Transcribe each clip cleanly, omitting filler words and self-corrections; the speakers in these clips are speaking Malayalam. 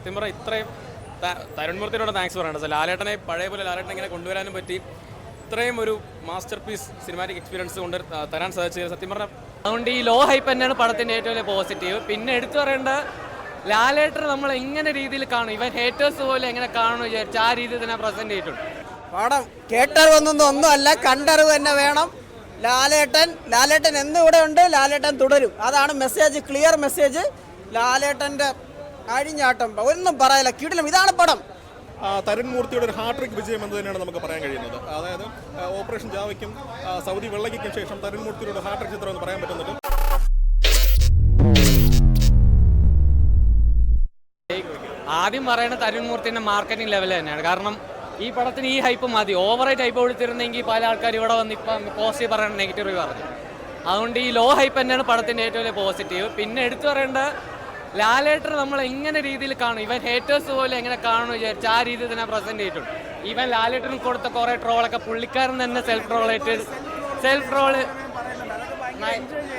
സത്യം പറഞ്ഞാൽ ഇത്രയും തരുൺമൂർത്തിയോട് താങ്ക്സ് പറയേണ്ടത്. ലാലേട്ടനെ പഴയ പോലെ ലാലേട്ടനെ ഇങ്ങനെ കൊണ്ടുവരാനും പറ്റി, ഇത്രയും ഒരു മാസ്റ്റർ പീസ് സിനിമാറ്റിക് എക്സ്പീരിയൻസ് കൊണ്ട് തരാൻ സാധിച്ചത് സത്യം പറഞ്ഞാൽ. അതുകൊണ്ട് ഈ ലോ ഹൈപ്പ് തന്നെയാണ് പടത്തിൻ്റെ ഏറ്റവും വലിയ പോസിറ്റീവ്. പിന്നെ എടുത്തു പറയേണ്ട ലാലേട്ടർ നമ്മൾ എങ്ങനെ രീതിയിൽ കാണും, ഇവൻ ഹേറ്റേഴ്സ് പോലെ എങ്ങനെ കാണുമെന്ന് വിചാരിച്ചു ആ രീതിയിൽ തന്നെ പ്രസന്റ് ചെയ്തിട്ടുണ്ട്. പടം കേട്ടറിവൊന്നും ഒന്നുമല്ല, കണ്ടറിവ് തന്നെ വേണം. ലാലേട്ടൻ എന്നും ഇവിടെ ഉണ്ട്, ലാലേട്ടൻ തുടരും. അതാണ് മെസ്സേജ്, ക്ലിയർ മെസ്സേജ്. ലാലേട്ടൻ്റെ അഴിഞ്ഞാട്ടം ഒന്നും പറയില്ല, കിടിലം. ഇതാണ് പടം. തരുൺമൂർത്തിയുടെ ഒരു ഹാട്രിക് വിജയം എന്ന് തന്നെയാണ് നമുക്ക് പറയാൻ കഴിയുന്നത്. അതായത് ഓപ്പറേഷൻ ജാവയ്ക്കും സൗദി വെള്ളയ്ക്കും ശേഷം തരുൺമൂർത്തിയുടെ ഹാട്രിക് ചിത്രം എന്ന് പറയാൻ പറ്റുന്നുണ്ട്. ആദ്യം പറയുന്ന തരുൺമൂർത്തിൻ്റെ മാർക്കറ്റിംഗ് ലെവൽ തന്നെയാണ്. കാരണം ഈ പടത്തിന് ഈ ഹൈപ്പ് മതി. ഓവറായിട്ട് ഹൈപ്പ് കൊടുത്തിരുന്നെങ്കിൽ പല ആൾക്കാർ ഇവിടെ വന്ന് ഇപ്പം പോസിറ്റീവ് പറയണ നെഗറ്റീവ് റിവ്യൂ പറഞ്ഞു. അതുകൊണ്ട് ഈ ലോ ഹൈപ്പ് തന്നെയാണ് പടത്തിൻ്റെ ഏറ്റവും വലിയ പോസിറ്റീവ്. പിന്നെ എടുത്തു പറയേണ്ട ലാലേട്ടർ നമ്മൾ എങ്ങനെ രീതിയിൽ കാണും, ഇവൻ ഹേറ്റേഴ്സ് പോലെ എങ്ങനെ കാണുമെന്ന് വിചാരിച്ചു ആ രീതിയിൽ തന്നെ പ്രസന്റ് ചെയ്തിട്ടുണ്ട്. ഇവൻ ലാലേട്ടന് കൊടുത്ത കുറേ ട്രോളൊക്കെ പുള്ളിക്കാരൻ തന്നെ സെൽഫ് ട്രോള്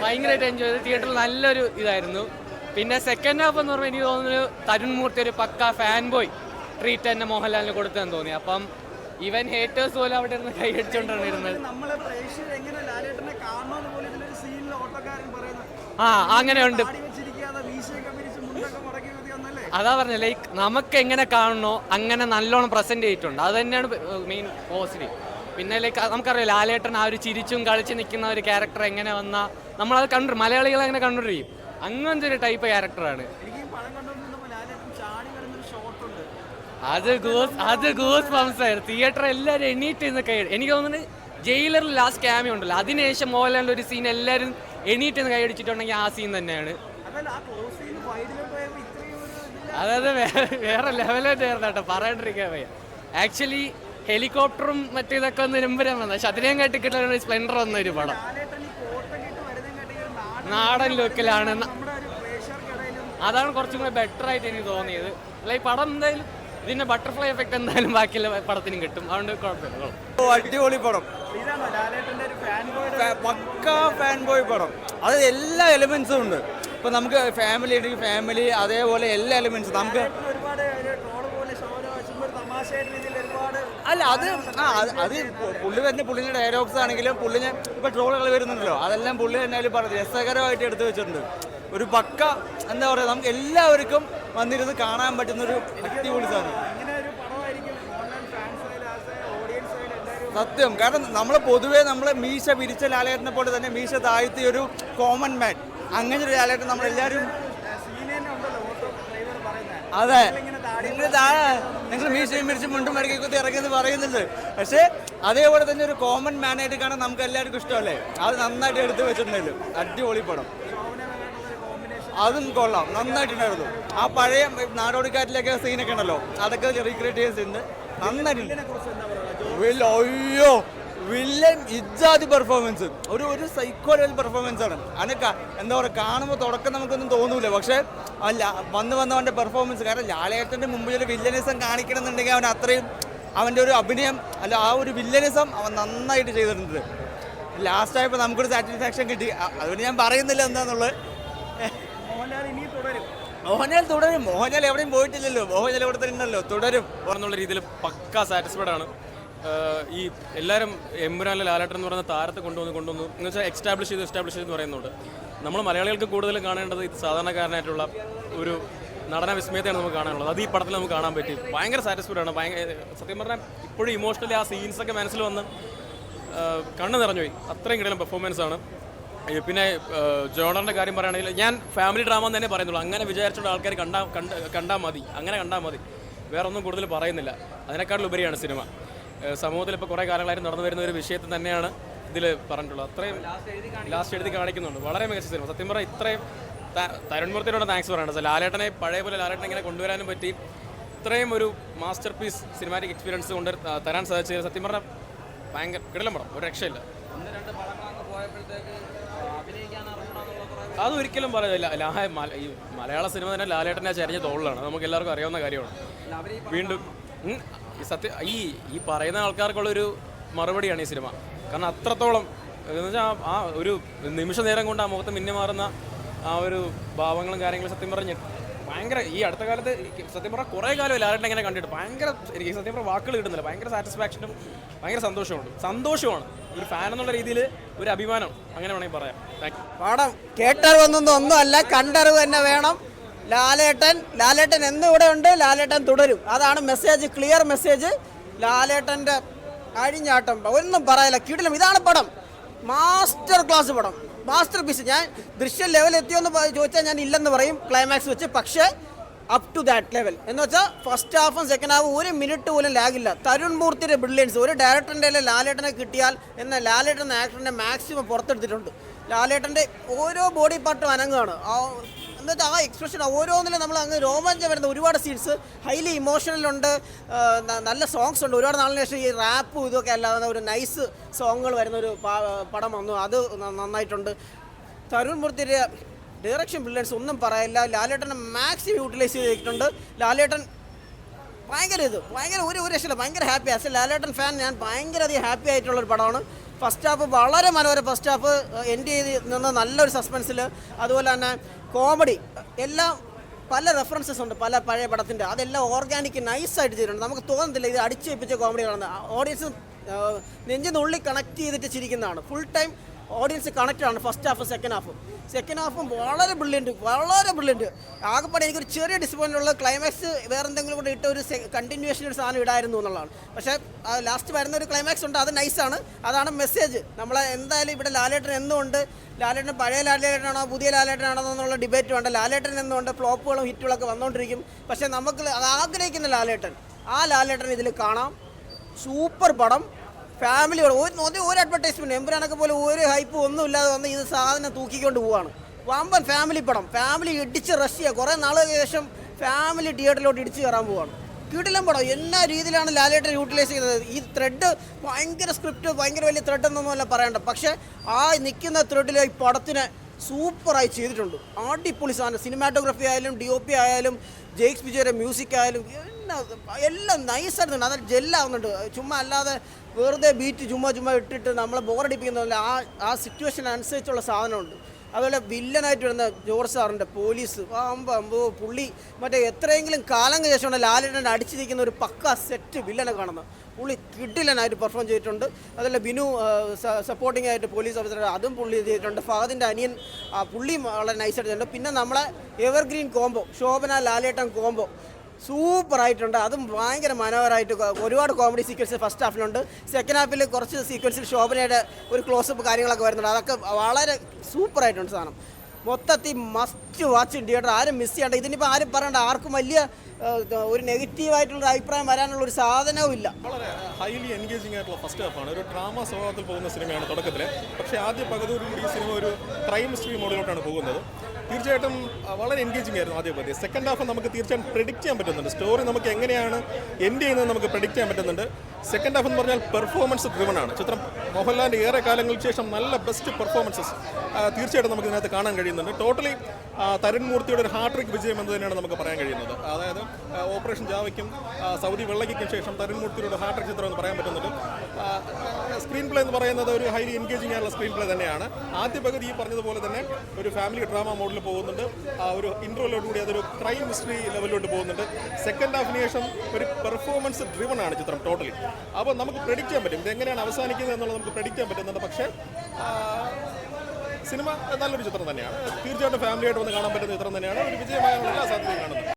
ഭയങ്കരമായിട്ട് എൻജോയ് ചെയ്ത്. തിയേറ്ററിൽ നല്ലൊരു ഇതായിരുന്നു. പിന്നെ സെക്കൻഡ് ഹാഫ് എന്ന് പറയുമ്പോൾ എനിക്ക് തോന്നുന്നു തരുൺമൂർത്തി ഒരു പക്ക ഫാൻ ബോയ് ട്രീറ്റ് തന്നെ മോഹൻലാലിന് കൊടുത്തെന്ന് തോന്നി. അപ്പം ഇവൻ ഹേറ്റേഴ്സ് പോലെ അവിടെ ഇരുന്ന് കൈ അടിച്ചോണ്ടാണ് ഇരുന്നത്. ആ അങ്ങനെയുണ്ട്. അതാ പറഞ്ഞ ലൈക്ക് നമുക്ക് എങ്ങനെ കാണണോ അങ്ങനെ നല്ലോണം പ്രസന്റ് ചെയ്തിട്ടുണ്ട്. അത് തന്നെയാണ് മെയിൻ പോസിറ്റീവ്. പിന്നെ ലൈക്ക് നമുക്കറിയാം ലാലേട്ടൻ ആ ഒരു ചിരിച്ചും കളിച്ച് നിൽക്കുന്ന ഒരു ക്യാരക്ടർ എങ്ങനെ വന്നാൽ നമ്മളത് കണ്ടു, മലയാളികൾ അങ്ങനെ കണ്ടുകൊണ്ടിരിക്കും. അങ്ങനത്തെ ഒരു ടൈപ്പ് ക്യാരക്ടറാണ്. അത് ഗൂസ് ബംസ് ആയിരുന്നു. തിയേറ്റർ എല്ലാവരും എണീറ്റ് നിന്ന് കൈ. എനിക്ക് തോന്നുന്നത് ജയിലറിൽ ലാസ്റ്റ് ക്യാമിയോ ഉണ്ടല്ലോ, അതിനുശേഷം മോഹൻലാലിൻ്റെ ഒരു സീൻ എല്ലാവരും എണീറ്റ് നിന്ന് കൈ അടിച്ചിട്ടുണ്ടെങ്കിൽ ആ സീൻ തന്നെയാണ്. അതായത് വേറെ ലെവലായിട്ടായിരുന്നു കേട്ടോ, പറയാണ്ടിരിക്കാൻ വയ്യ. ആക്ച്വലി ഹെലികോപ്റ്ററും മറ്റേതൊക്കെ ഒന്ന് നമ്പരം വന്നത്, പക്ഷെ അതിനെയും കാട്ടി കിട്ടുന്ന സ്പ്ലെൻഡർ വന്ന ഒരു പടം നാടൻ ലുക്കിലാണ്. അതാണ് കുറച്ചും കൂടെ ബെറ്റർ ആയിട്ട് എനിക്ക് തോന്നിയത്. അല്ല ഈ പടം എന്തായാലും ഇതിന്റെ ബട്ടർഫ്ലൈ എഫക്ട് എന്തായാലും ബാക്കിയുള്ള പടത്തിനും കിട്ടും. അതുകൊണ്ട് കുഴപ്പമില്ല. അടിപൊളി പടം, പക്കാ ഫാൻ ബോയ് പടം. അത് എല്ലാ എലിമെന്റ്സും ഉണ്ട്. ഇപ്പൊ നമുക്ക് ഫാമിലി ഉണ്ടെങ്കിൽ ഫാമിലി, അതേപോലെ എല്ലാ എലിമെന്റ്സും നമുക്ക്. അല്ല അത് അത് പുള്ളി തന്നെ പുള്ളിൻ്റെ ഡയലോഗ്സ് ആണെങ്കിലും പുള്ളിനെ ഇപ്പൊ ട്രോളുകൾ വരുന്നുണ്ടല്ലോ, അതെല്ലാം പുള്ളി തന്നെ പറഞ്ഞു രസകരമായിട്ട് എടുത്തു വെച്ചിട്ടുണ്ട്. ഒരു പക്ക എന്താ പറയുക, നമുക്ക് എല്ലാവർക്കും വന്നിരുന്ന് കാണാൻ പറ്റുന്നൊരു അടിപൊളി സാധനം. സത്യം. കാരണം നമ്മൾ പൊതുവേ മീശ പിരിച്ച ലാലേട്ടനെ പോലെ തന്നെ മീശ താഴ്ത്തിയ ഒരു കോമൺ മാൻ, അങ്ങനെ ഒരു ലാലേട്ടൻ നമ്മളെല്ലാവരും. അതെ, നിങ്ങൾ മീശയും പിരിച്ച് മുണ്ടും മടക്കി കുത്തി ഇറങ്ങിയെന്ന് പറയുന്നുണ്ട്. പക്ഷേ അതേപോലെ തന്നെ ഒരു കോമൺ മാനായിട്ട് കാണാൻ നമുക്ക് എല്ലാവർക്കും ഇഷ്ടമല്ലേ. അത് നന്നായിട്ട് എടുത്തു വെച്ചിട്ടുണ്ടല്ലോ. അടിപൊളി പടം, അതും കൊള്ളാം, നന്നായിട്ടുണ്ടായിരുന്നു. ആ പഴയ നാടോടിക്കാറ്റിലൊക്കെ സീനൊക്കെ ഉണ്ടല്ലോ, അതൊക്കെ റീക്രിയേറ്റ് ചെയ്തിട്ടുണ്ട്. നന്നായിട്ടുണ്ട്. അയ്യോ വില്ലൻ ഇജാതി പെർഫോമൻസ്, ഒരു സൈക്കോ ലെവൽ പെർഫോമൻസ് ആണ്. അതിനൊക്കെ എന്താ പറയുക, കാണുമ്പോൾ തുടക്കം നമുക്കൊന്നും തോന്നൂല, പക്ഷേ അല്ല വന്നവൻ്റെ പെർഫോമൻസ്. കാരണം ലാലേട്ടൻ്റെ മുമ്പിൽ ഒരു വില്ലനിസം കാണിക്കണം എന്നുണ്ടെങ്കിൽ അവൻ അത്രയും അവൻ്റെ ഒരു അഭിനയം അല്ല, ആ ഒരു വില്ലനിസം അവൻ നന്നായിട്ട് ചെയ്തിട്ടുണ്ട്. ലാസ്റ്റായപ്പോൾ നമുക്കൊരു സാറ്റിസ്ഫാക്ഷൻ കിട്ടി. അതുകൊണ്ട് ഞാൻ പറയുന്നില്ല എന്താന്നുള്ളത്. മോഹൻലാൽ തുടരും. മോഹൻലാൽ എവിടെയും പോയിട്ടില്ലല്ലോ, മോഹൻലാൽ ഇവിടെ തന്നെ ഉണ്ടല്ലോ, തുടരും എന്നുള്ള രീതിയിൽ പക്ക സാറ്റിസ്ഫൈഡ് ആണ്. ഈ എല്ലാവരും എമ്പുരാനിലെ ലാലേട്ടൻ എന്ന് പറയുന്ന താരത്തെ കൊണ്ടുവന്നു എന്ന് വെച്ചാൽ എസ്റ്റാബ്ലിഷ് ചെയ്ത് പറയുന്നുണ്ട്. നമ്മൾ മലയാളികൾക്ക് കൂടുതൽ കാണേണ്ടത് ഇത് സാധാരണക്കാരനായിട്ടുള്ള ഒരു നടന വിസ്മയത്തെയാണ് നമുക്ക് കാണാനുള്ളത്. അത് ഈ പടത്തിൽ നമുക്ക് കാണാൻ പറ്റി. ഭയങ്കര സാറ്റിസ്ഫൈഡ് ആണ്. സത്യം പറഞ്ഞാൽ ഇപ്പോഴും ഇമോഷണലി ആ സീൻസൊക്കെ മനസ്സിൽ വന്ന് കണ്ണ് നിറഞ്ഞുപോയി. അത്രയും കിടലും പെർഫോമൻസ് ആണ്. പിന്നെ ജോണറിൻ്റെ കാര്യം പറയുകയാണെങ്കിൽ ഞാൻ ഫാമിലി ഡ്രാമ എന്ന് തന്നെ പറയുന്നുള്ളൂ. അങ്ങനെ വിചാരിച്ചുള്ള ആൾക്കാർ കണ്ടാൽ മതി, അങ്ങനെ കണ്ടാൽ മതി, വേറെ ഒന്നും കൂടുതൽ പറയുന്നില്ല. അതിനേക്കാളും ഉപരിയാണ് സിനിമ. സമൂഹത്തിൽ ഇപ്പോൾ കുറേ കാലങ്ങളായിട്ട് നടന്നു വരുന്ന ഒരു വിഷയത്തിൽ തന്നെയാണ് ഇതിൽ പറഞ്ഞിട്ടുള്ളത്. അത്രയും ലാസ്റ്റ് എഴുതി കാണിക്കുന്നുണ്ട്. വളരെ മികച്ച സിനിമ. സത്യം പറഞ്ഞാൽ ഇത്രയും തരുൺമൂർത്തിയോട് താങ്ക്സ് പറയേണ്ടത്. ലാലേട്ടനെ പഴയ പോലെ ലാലേട്ടനെ ഇങ്ങനെ കൊണ്ടുവരാനും പറ്റി, ഇത്രയും ഒരു മാസ്റ്റർ പീസ് സിനിമാറ്റിക് എക്സ്പീരിയൻസ് കൊണ്ട് തരാൻ സാധിച്ചത് സത്യം പറഞ്ഞാൽ ഭയങ്കര കിടലം പടം, ഒരു രക്ഷയില്ല. അതൊരിക്കലും പറയുന്നില്ല. ഈ മലയാള സിനിമ തന്നെ ലാലേട്ടനെ ചരിഞ്ഞ തോളിലാണ്, നമുക്ക് എല്ലാവർക്കും അറിയാവുന്ന കാര്യമാണ്. വീണ്ടും ഈ പറയുന്ന ആൾക്കാർക്കുള്ളൊരു മറുപടിയാണ് ഈ സിനിമ. കാരണം അത്രത്തോളം എന്ന് വെച്ചാൽ ആ ഒരു നിമിഷ നേരം കൊണ്ട് ആ മുഖത്ത് മിന്നി മാറുന്ന ആ ഒരു ഭാവങ്ങളും കാര്യങ്ങളും സത്യം പറഞ്ഞ് ഭയങ്കര ഈ അടുത്ത കാലത്ത് സത്യം പറഞ്ഞാൽ കുറേ കാലം ലാലേട്ടൻ ഇങ്ങനെ കണ്ടിട്ട് ഭയങ്കര എനിക്ക് സത്യം പറഞ്ഞാൽ വാക്കുകൾ കിട്ടുന്നില്ല. ഭയങ്കര സാറ്റിസ്ഫാക്ഷനും ഭയങ്കര സന്തോഷമാണ് ഒരു ഫാൻ എന്നുള്ള രീതിയിൽ ഒരു അഭിമാനം, അങ്ങനെ വേണമെങ്കിൽ പറയാം. പാടം കേട്ടറിവൊന്നും ഒന്നുമല്ല, കണ്ടറിവ് തന്നെ വേണം. ലാലേട്ടൻ എന്നും ഇവിടെ ഉണ്ട്, ലാലേട്ടൻ തുടരും. അതാണ് മെസ്സേജ്, ക്ലിയർ മെസ്സേജ്. ലാലേട്ടൻ്റെ അഴിഞ്ഞാട്ടം ഒന്നും പറയില്ല, കിടിലം. ഇതാണ് പടം, മാസ്റ്റർ ക്ലാസ് പടം, മാസ്റ്റർ പീസ്. ഞാൻ ദൃശ്യം ലെവൽ എത്തിയോന്ന് ചോദിച്ചാൽ ഞാൻ ഇല്ലെന്ന് പറയും ക്ലൈമാക്സ് വെച്ച്. പക്ഷേ അപ് ടു ദാറ്റ് ലെവൽ എന്ന് വെച്ചാൽ ഫസ്റ്റ് ഹാഫും സെക്കൻഡ് ഹാഫും ഒരു മിനിറ്റ് പോലും ലാഗില്ല. തരുൺ മൂർത്തിയുടെ ബ്രില്യൻസ്, ഒരു ഡയറക്ടറിൻ്റെ ലാലേട്ടനെ കിട്ടിയാൽ എന്ന ലാലേട്ടൻ എന്ന ആക്ടറിൻ്റെ മാക്സിമം പുറത്തെടുത്തിട്ടുണ്ട്. ലാലേട്ടൻ്റെ ഓരോ ബോഡി പാർട്ടും അനങ്ങാണ്. എന്നുവെച്ചാൽ ആ എക്സ്പ്രഷൻ ഓരോന്നിലും നമ്മൾ അങ്ങ് രോമാഞ്ചം വരുന്ന ഒരുപാട് സീൻസ്, ഹൈലി ഇമോഷണലുണ്ട്, നല്ല സോങ്സ് ഉണ്ട്. ഒരുപാട് നാളിന് ശേഷം ഈ റാപ്പും ഇതൊക്കെ അല്ലാതെ ഒരു നൈസ് സോങ്ങുകൾ വരുന്ന ഒരു പടം വന്നു, അത് നന്നായിട്ടുണ്ട്. തരുൺ മൂർത്തിയുടെ ഡയറക്ഷൻ ബ്രില്യൻസ് ഒന്നും പറയില്ല. ലാലേട്ടനെ മാക്സിമം യൂട്ടിലൈസ് ചെയ്തിട്ടുണ്ട്. ലാലേട്ടൻ ഭയങ്കര ഒരു രക്ഷയില്ല, ഭയങ്കര happy. As A Lalettan fan ഞാൻ ഭയങ്കര അധികം ഹാപ്പി ആയിട്ടുള്ളൊരു പടമാണ്. ഫസ്റ്റ് ഹാഫ് വളരെ മനോഹരം. ഫസ്റ്റ് ഹാഫ് എൻഡ് ചെയ്ത് നിന്ന് നല്ലൊരു സസ്പെൻസിൽ, അതുപോലെ തന്നെ കോമഡി എല്ലാം പല റെഫറൻസസ് ഉണ്ട് പല പഴയ പടത്തിൻ്റെ. അതെല്ലാം ഓർഗാനിക് നൈസായിട്ട് ചെയ്തിട്ടുണ്ട്. നമുക്ക് തോന്നത്തില്ല ഇത് അടിച്ചേൽപ്പിച്ച കോമഡി കാണുന്നത്. ഓഡിയൻസ് നെഞ്ചിനുള്ളിൽ കണക്ട് ചെയ്തിട്ട് ചിരിക്കുന്നതാണ്. ഫുൾ ടൈം ഓഡിയൻസ് കണക്റ്റഡ് ആണ് ഫസ്റ്റ് ഹാഫും സെക്കൻഡ് ഹാഫും വളരെ ബ്രില്യൻറ്റ്. ആകെപ്പാടെ എനിക്കൊരു ചെറിയ ഡിസപ്പോയിൻ്റ് ഉള്ള ക്ലൈമാക്സ് വേറെ എന്തെങ്കിലും കൂടെ ഇട്ട ഒരു കണ്ടിന്യൂഷൻ ഒരു സാധനം ഇടായിരുന്നു എന്നുള്ളതാണ്. പക്ഷേ ലാസ്റ്റ് വരുന്ന ഒരു ക്ലൈമാക്സ് ഉണ്ട്, അത് നൈസാണ്. അതാണ് മെസ്സേജ്. നമ്മളെ എന്തായാലും ഇവിടെ ലാലേട്ടൻ എന്നുമുണ്ട്. ലാലേട്ടൻ പഴയ ലാലേട്ടനാണോ പുതിയ ലാലേട്ടനാണോ എന്നുള്ള ഡിബേറ്റ് വേണ്ട. ലാലേട്ടൻ എന്നുമുണ്ട്, ഫ്ലോപ്പുകളും ഹിറ്റുകളൊക്കെ വന്നുകൊണ്ടിരിക്കും. പക്ഷേ നമുക്ക് ആഗ്രഹിക്കുന്ന ലാലേട്ടൻ, ആ ലാലേട്ടൻ ഇതിൽ കാണാം. സൂപ്പർ പടം, ഫാമിലി. ഒരു അഡ്വർടൈസ്മെൻറ്റ് എമ്പുരാനൊക്കെ പോലെ ഒരു ഹൈപ്പ് ഒന്നും ഇല്ലാതെ വന്ന് ഇത് സാധനം തൂക്കിക്കൊണ്ട് പോവാണ്. വമ്പൻ ഫാമിലി പടം, ഫാമിലി ഇടിച്ച് റഷ് ചെയ്യുക. കുറേ നാളുകൾക്ക് ശേഷം ഫാമിലി തിയേറ്ററിലോട്ട് ഇടിച്ച് കയറാൻ പോവാണ്. കിടിലം പടം. എല്ലാ രീതിയിലാണ് ലാലേട്ടൻ യൂട്ടിലൈസ് ചെയ്തത്. ഈ ത്രെഡ് ഭയങ്കര സ്ക്രിപ്റ്റ്, ഭയങ്കര വലിയ ത്രെഡ് എന്നൊന്നുമല്ല പറയണ്ട. പക്ഷേ ആ നിൽക്കുന്ന ത്രെഡിൽ ഈ പടത്തിനെ സൂപ്പറായി ചെയ്തിട്ടുണ്ട്. അടിപൊളി സാധനം. സിനിമാറ്റോഗ്രഫി ആയാലും DOP ആയാലും ജെയ്ക്സ് വിജയുടെ മ്യൂസിക് ആയാലും എല്ലാം നൈസായിരുന്നു. അത് ജെല്ലാവുന്നുണ്ട്. ചുമ്മാ അല്ലാതെ വെറുതെ ബീറ്റ് ചുമ്മാ ഇട്ടിട്ട് നമ്മളെ ബോറടിപ്പിക്കുന്നില്ല. ആ സിറ്റുവേഷൻ അനുസരിച്ചുള്ള സാധനമുണ്ട്. അതുപോലെ വില്ലനായിട്ട് വരുന്ന ജോർജ് സാറിൻ്റെ പോലീസ് പുള്ളി മറ്റേ എത്രയെങ്കിലും കാലം ശേഷമാണ് ലാലേട്ടൻ അടിച്ചിരിക്കുന്ന ഒരു പക്ക സെറ്റ് വില്ലനെ കാണുന്നത്. പുള്ളി കിടിലനായിട്ട് പെർഫോം ചെയ്തിട്ടുണ്ട്. അതുപോലെ ബിനു സപ്പോർട്ടിംഗ് ആയിട്ട് പോലീസ് ഓഫീസർ, അതും പുള്ളി ചെയ്തിട്ടുണ്ട്. ഫഹദിൻ്റെ അനിയൻ പുള്ളിയും വളരെ നൈസായിട്ട് ചെയ്തിട്ടുണ്ട്. പിന്നെ നമ്മളെ എവർഗ്രീൻ കോംബോ, ശോഭന ലാലേട്ടൻ കോംബോ സൂപ്പറായിട്ടുണ്ട്. അതും ഭയങ്കര മനോഹരമായിട്ട് ഒരുപാട് കോമഡി സീക്വൻസ് ഫസ്റ്റ് ഹാഫിലുണ്ട്. സെക്കൻഡ് ഹാഫിൽ കുറച്ച് സീക്വൻസിൽ ശോഭനയുടെ ഒരു ക്ലോസപ്പ് കാര്യങ്ങളൊക്കെ വരുന്നുണ്ട്. അതൊക്കെ വളരെ സൂപ്പറായിട്ടുണ്ട് സാധനം. മൊത്തത്തിൽ മസ്റ്റ് വാച്ച് തിയേറ്റർ, ആരും മിസ് ചെയ്യേണ്ട. ഇതിനിപ്പോൾ ആരും പറയണ്ട, ആർക്കും വലിയ ഒരു നെഗറ്റീവായിട്ടുള്ള അഭിപ്രായം വരാനുള്ള ഒരു സാധനവും ഇല്ല. വളരെ ഹൈലി എൻഗേജിംഗ് ആയിട്ടുള്ള ഫസ്റ്റ് ഹാഫാണ്. ഒരു ഡ്രാമ സ്വഭാവത്തിൽ പോകുന്ന സിനിമയാണ് തുടക്കത്തിൽ. പക്ഷേ ആദ്യ പകുതിയോടുകൂടി ഈ സിനിമ ഒരു ക്രൈം മിസ്റ്ററി മോഡിലോട്ടാണ് പോകുന്നത്. തീർച്ചയായിട്ടും വളരെ എൻഗേജിംഗ് ആയിരുന്നു ആദ്യ പകുതി. സെക്കൻഡ് ഹാഫ് നമുക്ക് തീർച്ചയായും പ്രെഡിക്റ്റ് ചെയ്യാൻ പറ്റുന്നുണ്ട്. സ്റ്റോറി നമുക്ക് എങ്ങനെയാണ് എൻഡ് ചെയ്യുന്നത് നമുക്ക് പ്രെഡിക്റ്റ് ചെയ്യാൻ പറ്റുന്നുണ്ട്. സെക്കൻഡ് ഹാഫ് എന്ന് പറഞ്ഞാൽ പെർഫോമൻസ് ഡ്രിവൺ ആണ് ചിത്രം. മോഹൻലാലിൻ്റെ ഏറെ കാലങ്ങൾക്ക് ശേഷം നല്ല ബെസ്റ്റ് പെർഫോമൻസസ് തീർച്ചയായിട്ടും നമുക്ക് ഇതിനകത്ത് കാണാൻ കഴിയുന്നുണ്ട്. ടോട്ടലി തരുൺ മൂർത്തിയുടെ ഒരു ഹാട്രിക് വിജയം എന്ന് തന്നെയാണ് നമുക്ക് പറയാൻ കഴിയുന്നത്. അതായത് ഓപ്പറേഷൻ ജാവയ്ക്കും സൗദി വെള്ളയ്ക്കും ശേഷം തരുൺ മൂർത്തിയുടെ ഹാട്രിക് ചിത്രം എന്ന് പറയാൻ പറ്റുന്നുണ്ട്. സ്ക്രീൻ പ്ലേ എന്ന് പറയുന്നത് ഒരു ഹൈലി എൻഗേജിംഗ് ആയിട്ടുള്ള സ്ക്രീൻ പ്ലേ തന്നെയാണ്. ആദ്യ പകുതി ഈ പറഞ്ഞതുപോലെ തന്നെ ഒരു ഫാമിലി ഡ്രാമ മോഡിൽ പോകുന്നുണ്ട്. ഒരു ഇൻട്രോയിലോടുകൂടി അതൊരു ക്രൈം മിസ്റ്ററി ലെവലിലോട്ട് പോകുന്നുണ്ട്. സെക്കൻഡ് ഹാഫിന് ശേഷം ഒരു പെർഫോമൻസ് ഡ്രിവൺ ആണ് ചിത്രം ടോട്ടലി. അപ്പോൾ നമുക്ക് പ്രെഡിക്റ്റ് ചെയ്യാൻ പറ്റും ഇതെങ്ങനെയാണ് അവസാനിക്കുന്നത് എന്നുള്ളത് നമുക്ക് പ്രെഡിക്റ്റ് ചെയ്യാൻ പറ്റുന്നുണ്ട്. പക്ഷേ സിനിമ നല്ലൊരു ചിത്രം തന്നെയാണ്. തീർച്ചയായിട്ടും ഫാമിലിയായിട്ട് വന്ന് കാണാൻ പറ്റുന്ന ചിത്രം തന്നെയാണ്. ഒരു വിജയമായുള്ള എല്ലാ സാധ്യതയും കാണുന്നത്.